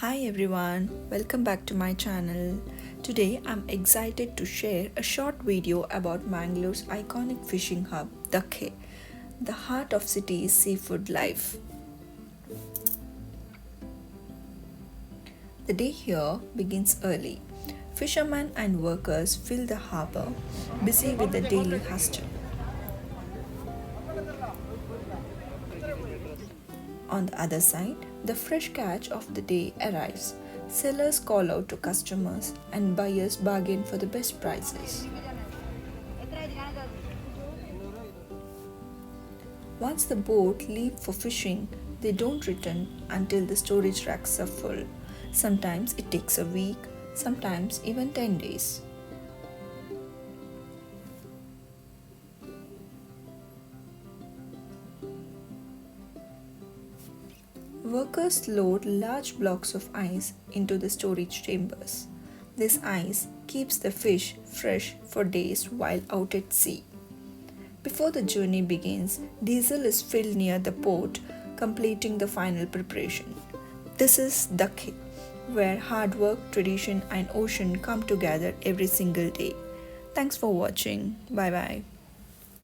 Hi everyone, welcome back to my channel. Today I'm excited to share a short video about Mangalore's iconic fishing hub, Dakke, the heart of city's seafood life. The day here begins early. Fishermen and workers fill the harbour, busy with the daily hustle. On the other side, the fresh catch of the day arrives. Sellers call out to customers and buyers bargain for the best prices. Once the boat leave for fishing, they don't return until the storage racks are full. Sometimes it takes a week, sometimes even 10 days. Workers load large blocks of ice into the storage chambers. This ice keeps the fish fresh for days while out at sea. Before the journey begins, diesel is filled near the port, completing the final preparation. This is Dakke, where hard work, tradition, and ocean come together every single day. Thanks for watching. Bye bye.